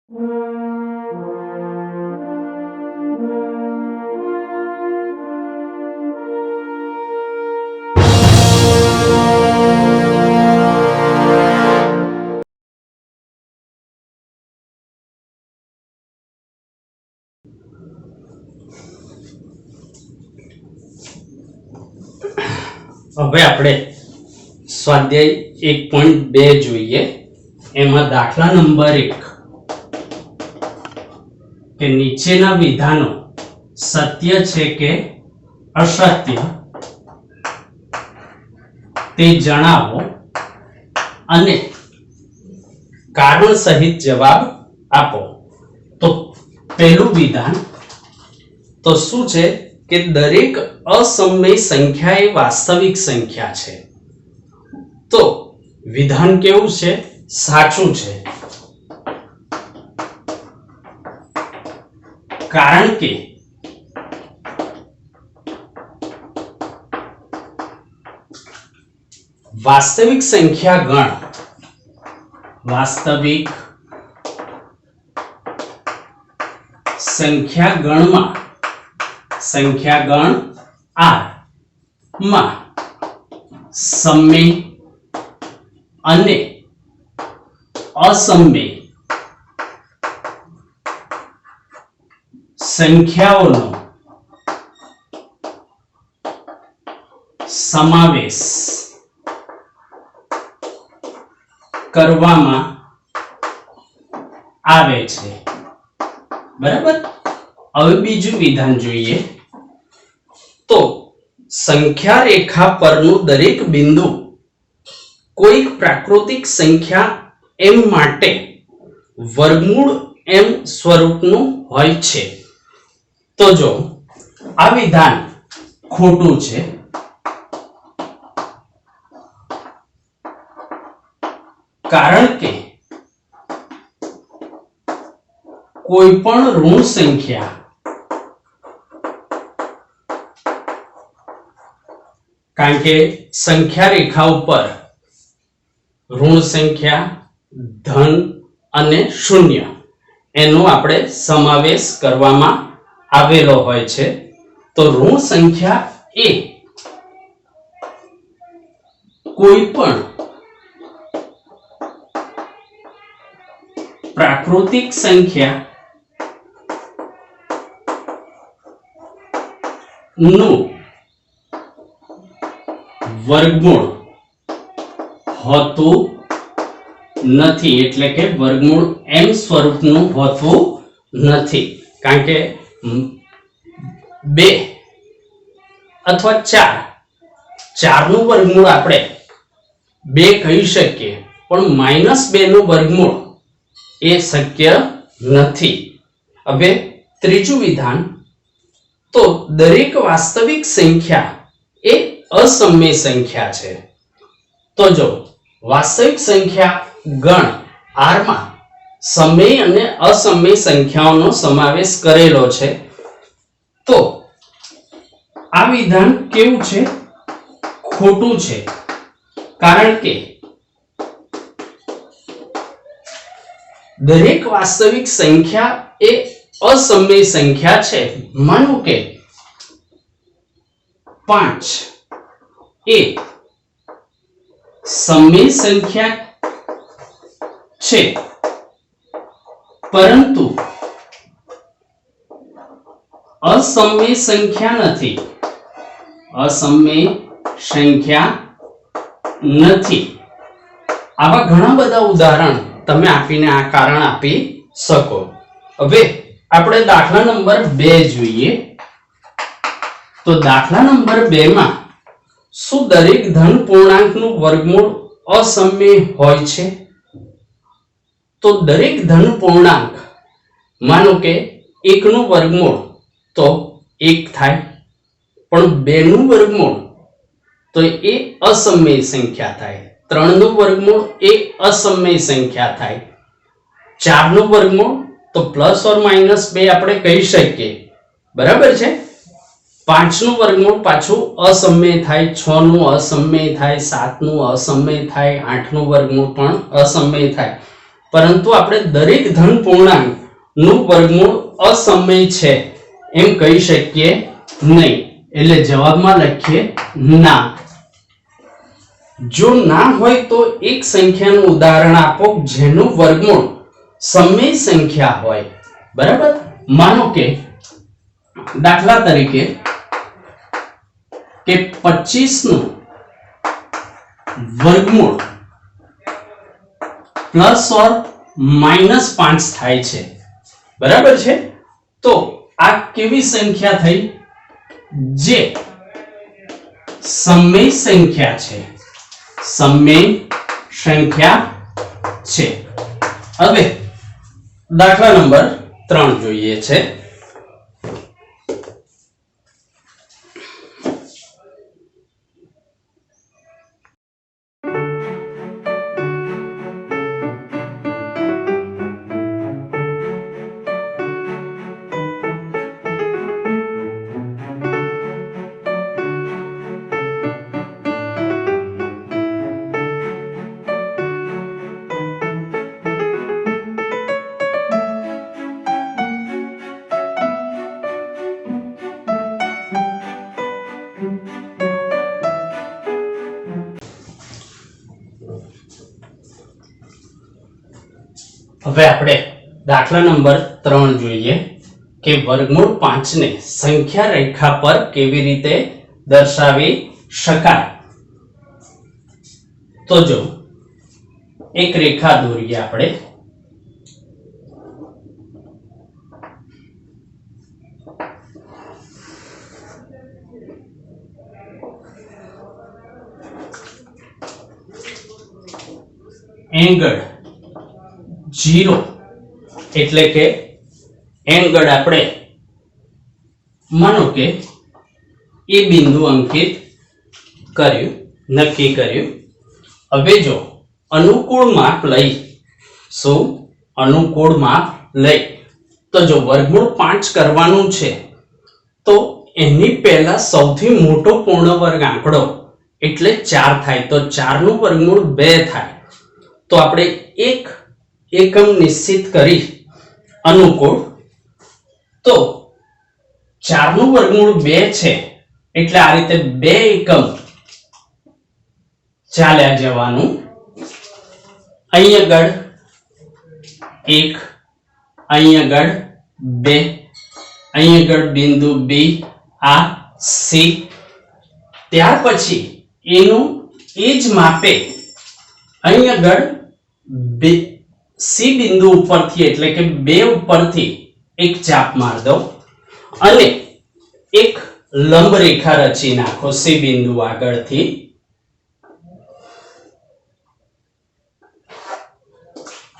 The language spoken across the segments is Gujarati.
હવે આપણે સ્વાધ્યાય 1.2 જોઈએ. એમાં દાખલા નંબર 1 કે નીચેના વિધાનો સત્ય છે કે અસત્ય તે જણાવો અને કારણ સહિત જવાબ આપો. તો પહેલું વિધાન તો શું છે કે દરેક અસમય સંખ્યા એ વાસ્તવિક સંખ્યા છે. તો વિધાન કેવું છે? સાચું છે. કારણ કે વાસ્તવિક સંખ્યા ગણ સંખ્યા ગણ R માં સમય અને અસમય સંખ્યાઓનો સમાવેશ કરવામાં આવે છે. બરાબર. હવે બીજું વિધાન જોઈએ. તો સંખ્યા રેખા પરનું દરેક બિંદુ કોઈક પ્રાકૃતિક સંખ્યા m માટે વર્ગમૂળ m સ્વરૂપનું હોય છે. તો જો આ વિધાન ખોટું છે. કારણ કે કોઈ પણ ઋણ સંખ્યા કારણ કે સંખ્યા રેખા ઉપર ઋણ સંખ્યા, ધન અને શૂન્ય એનો આપણે સમાવેશ કરવામાં આવેલો હોય છે. તો ઋણ સંખ્યા એ કોઈ પણ પ્રાકૃતિક સંખ્યા નું વર્ગમૂળ હોતું નથી. એટલે કે વર્ગમૂળ m સ્વરૂપનું હોતું નથી. કારણ કે 2 અથવા 4 નું વર્ગમૂળ આપણે 2 કહી શકીએ, પણ -2 નું વર્ગમૂળ એ શક્ય નથી. હવે ત્રીજું વિધાન તો દરેક વાસ્તવિક સંખ્યા એ અસમય સંખ્યા છે. તો જો વાસ્તવિક સંખ્યા ગણ R માં સમય અને અસમય સંખ્યાઓનો સમાવેશ કરેલો છે. તો આ વિધાન કેવું છે? ખોટું છે. કારણ કે દરેક વાસ્તવિક સંખ્યા એ અસમય સંખ્યા છે. માનો કે 5 એ સમય સંખ્યા છે, પરંતુ અસમય સંખ્યા નથી. આવા ઘણા બધા ઉદાહરણ તમે આપીને આ કારણ આપી શકો. હવે આપણે દાખલા નંબર 2 જોઈએ. તો દાખલા નંબર 2 માં શું દરેક ધન પૂર્ણાંકનું વર્ગમૂળ અસમય હોય છે? તો દરેક ધન પૂર્ણાંક માનો કે 1 નું વર્ગમૂળ તો 1 થાય, પણ 2 નું વર્ગમૂળ તો એ અસમય સંખ્યા થાય. 3 નું વર્ગમૂળ એ અસમય સંખ્યા થાય. 4 નું વર્ગમૂળ તો +or-2 આપણે કહી શકીએ. બરાબર છે. 5 નું વર્ગમૂળ પાછું અસમય થાય, 6 નું અસમય થાય, 7 નું અસમય થાય, 8 નું વર્ગમૂળ પણ અસમય થાય. પરંતુ આપણે દરેક ધન પૂર્ણાંક નું વર્ગમૂળ અસમય છે એમ કહી શકીએ નહીં. એટલે જવાબમાં લખીએ ના. જો ના હોય તો એક સંખ્યાનું ઉદાહરણ આપો જેનું વર્ગમૂળ સમય સંખ્યા હોય. બરાબર. માનો કે દાખલા તરીકે કે 25 નું વર્ગમૂળ પ્લસ ઓર માઇનસ 5 થાય છે. બરાબર છે. તો આ કેવી સંખ્યા થઈ? જે સમય સંખ્યા છે. સમય સંખ્યા છે. હવે દાખલા નંબર 3 જોઈએ છે. હવે આપણે દાખલા નંબર 3 જોઈએ કે વર્ગમૂળ 5 ને સંખ્યા રેખા પર કેવી રીતે દર્શાવી શકાય. તો જો એક રેખા દોરીએ આપણે. એંગલ 0 એટલે કે એંગલ આપણે માનો કે એ બિંદુ અંકિત કર્યું, નક્કી કર્યું. હવે જો અનુકૂળ માપ લઈ, શું અનુકૂળ માપ લઈ, તો જો વર્ગમૂળ 5 કરવાનું છે તો એની પહેલા સૌથી મોટો પૂર્ણ વર્ગ આંકડો એટલે 4 થાય. તો 4 નું વર્ગમૂળ 2 થાય. તો આપણે એક એકમ નિશ્ચિત કરી અનુકૂળ. તો 4 નું વર્ગમૂળ 2 છે એટલે આ રીતે 2 એકમ ચાલ્યા જવાનું. અહીં આગળ 1, અહીં આગળ 2, અહીં આગળ બિંદુ B, આ C. ત્યાર પછી એનું એ જ માપે અહીં આગળ C બિંદુ ઉપરથી એટલે કે 2 ઉપરથી એક ચાપ માર દો અને એક લંબ રેખા રચી નાખો C બિંદુ આગળથી.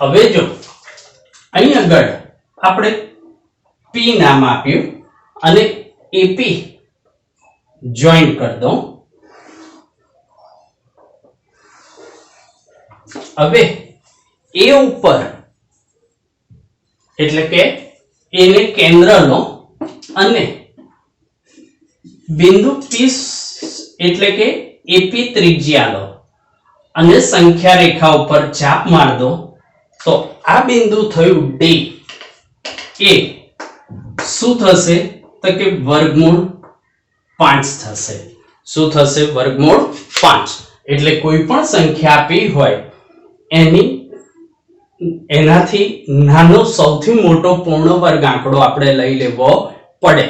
હવે જો અહીં આગળ આપણે P નામ આપ્યું અને AP જોઈન્ટ કરી દો. હવે એ ઉપર એટલે કે એને કેન્દ્ર લો અને બિંદુ P એટલે કે AP ત્રિજ્યા લો અને સંખ્યા રેખા ઉપર ચાપ માર દો. તો આ બિંદુ થયું D. એ શું થશે? તો કે વર્ગમૂળ 5 થશે. શું થશે? વર્ગમૂળ 5. એટલે કોઈ પણ સંખ્યા આપી હોય એનાથી નાનો સૌથી મોટો પૂર્ણ વર્ગ આંકડો આપણે લઈ લેવો પડે.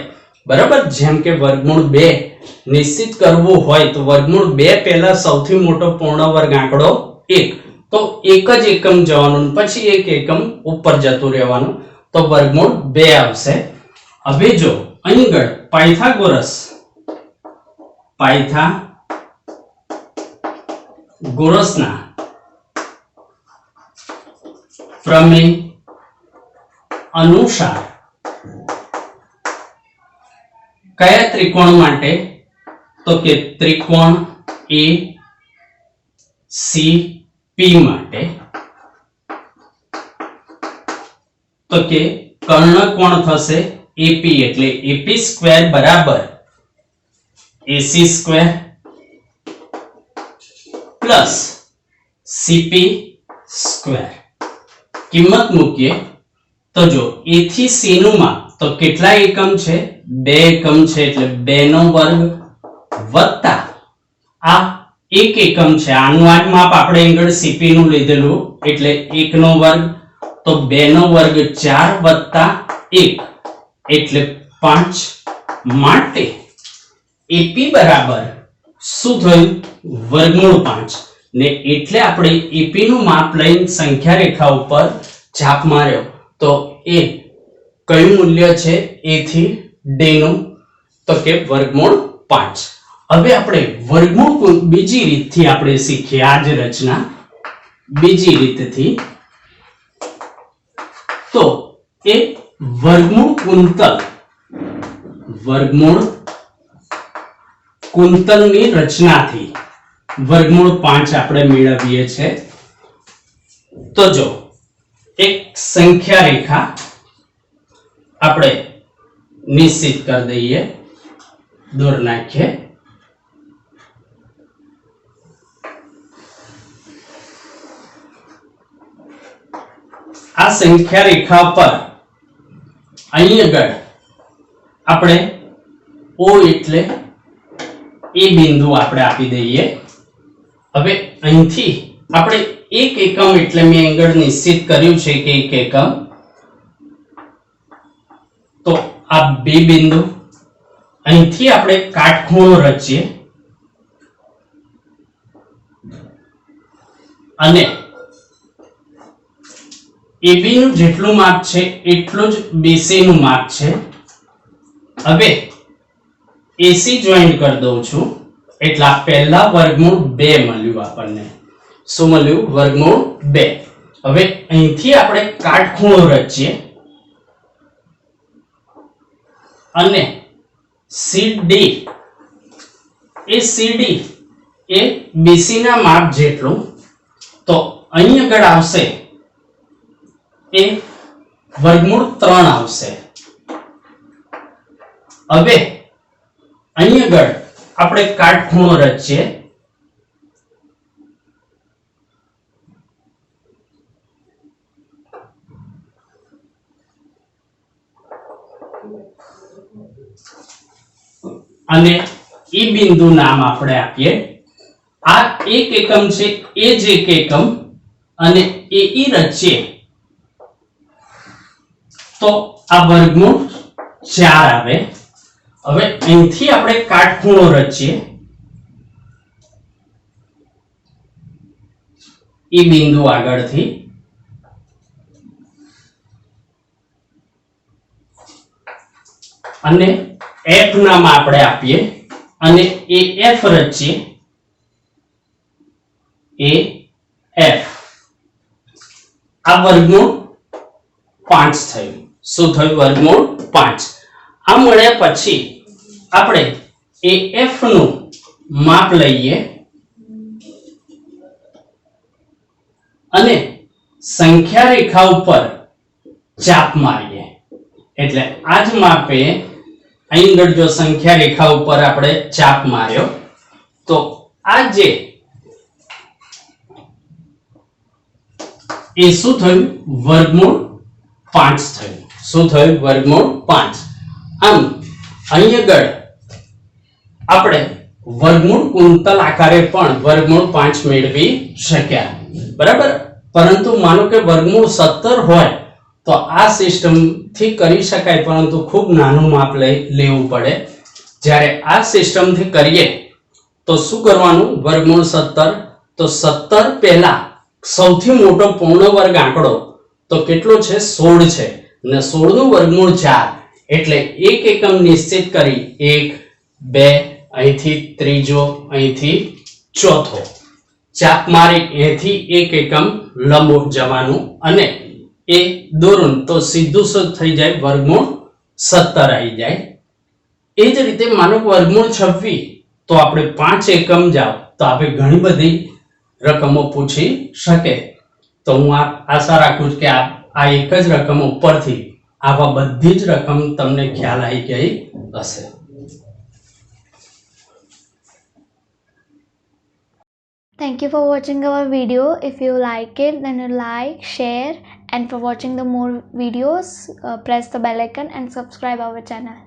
બરાબર. જેમ કે વર્ગમૂળ 2 નિશ્ચિત કરવું હોય તો વર્ગમૂળ 2 પહેલા સૌથી મોટો પૂર્ણ વર્ગ આંકડો 1. તો એક જ એકમ જવાનું, પછી એક એકમ ઉપર જતું રહેવાનું. તો વર્ગમૂળ 2 આવશે. હવે જો અહીં આગળ પાયથાગોરસના પ્રમેય અનુસાર કયા ત્રિકોણ માટે? તો કે ત્રિકોણ ACP માટે. તો કે કર્ણ કોણ થશે? AP એટલે AP સ્ક્વેર બરાબર AC square plus CP square. કિંમત મૂકીએ તો જો a થી c નું માપ તો કેટલા એકમ છે 2 એકમ છે એટલે 2 નો વર્ગ વત્તા આ 1 એકમ છે આનું આ જ માપ આપણે એંગલ CP નું લીધેલું એટલે 1 નો વર્ગ તો 2 નો વર્ગ 4 વત્તા 1 એટલે 5 માટે AP બરાબર શું થયું વર્ગમૂળ 5 ને એટલે આપણે AP નું માપ લઈને સંખ્યા રેખા ઉપર ચાપ માર્યો તો એ કયું મૂલ્ય છે a થી d નું તો કે વર્ગમૂળ 5 હવે આપણે વર્ગમૂળ બીજી રીતથી આપણે શીખીએ આ જ રચના બીજી રીતથી તો એ વર્ગમૂળ કુંતલની રચનાથી વર્ગમૂળ 5 આપણે મેળવીએ છીએ તો જો એક સંખ્યા રેખા આપણે નિશ્ચિત કરી દઈએ દોર નાખીએ આ સંખ્યા રેખા પર અહીં આગળ આપણે O એટલે એ બિંદુ આપણે આપી દઈએ હવે અહીંથી આપણે 1 એકમ એટલે મેં એંગલ નિશ્ચિત કર્યું છે કે 1 એકમ તો આ બે બિંદુ અહીંથી આપણે કાટખૂણો રચીએ અને AB નું જેટલું માપ છે એટલું જ BC નું માપ છે હવે AC જોઈન્ટ કરી દઉં છું એટલે આ પહેલા વર્ગમૂળ 2 મળ્યું આપણને શું મળ્યું વર્ગમૂળ 2 હવે અહીંથી આપણે કાટખૂણો રચીએ અને CD એ BC ના માપ જેટલું તો અહીં આગળ આવશે એ વર્ગમૂળ 3 આવશે હવે અહીં આગળ આપણે કાટખૂણો રચીએ અને એ બિંદુ નામ આપણે આપીએ આ 1 એકમ છે એ જ 1 એકમ અને એ રચીએ તો આ વર્ગમૂળ 4 આવે હવે અહીંથી આપણે કાટખૂણો રચીએ એ બિંદુ આગળથી અને F નામ આપણે આપીએ અને AF રચીએ AF આ વર્ગમૂળ 5 થયું શું થયું વર્ગમૂળ 5 આ મળ્યા પછી આપણે AF નું માપ લઈએ અને સંખ્યા રેખા ઉપર ચાપ મારીએ એટલે આ જ માપે અહીં આગળ જો સંખ્યા રેખા ઉપર આપણે ચાપ માર્યો તો આ જે એ શું થયું વર્ગમૂળ 5 થયું શું થયું વર્ગમૂળ 5 આમ અહીં આગળ આપણે વર્ગમૂળ કુંતલ આકારે પણ વર્ગમૂળ 5 મેળવી શક્યા બરાબર પરંતુ માનો કે વર્ગમૂળ 17 હોય તો આ સિસ્ટમ થી કરી શકાય પરંતુ ખૂબ નાનું માપ લેવું પડે જ્યારે આ સિસ્ટમ થી કરીએ તો શું કરવાનું વર્ગમૂળ 17 તો 17 પહેલા સૌથી મોટો પૂર્ણ વર્ગ આંકડો તો કેટલો છે 16 છે અને 16 નું વર્ગમૂળ 4 એટલે 1 એકમ નિશ્ચિત કરી 1 2 અહીંથી ત્રીજો અહીંથી ચોથો ચાપ મારી અહીંથી 1 એકમ લંબ જવાનું અને એ દોરું તો સીધું થઈ જાય વર્ગમૂળ 17 આવી જાય એ જ રીતે માનો વર્ગમૂળ 26 તો આપણે 5 એકમ જાવ તો આપણે ઘણી બધી રકમો પૂછી શકે તો હું આશા રાખું છું કે આ એક જ રકમ ઉપરથી આવા બધી જ રકમ તમને ખ્યાલ આવી ગઈ હશે. Thank you for watching our video. If you like it, then you like, share And for watching the more videos, press the bell icon and subscribe our channel.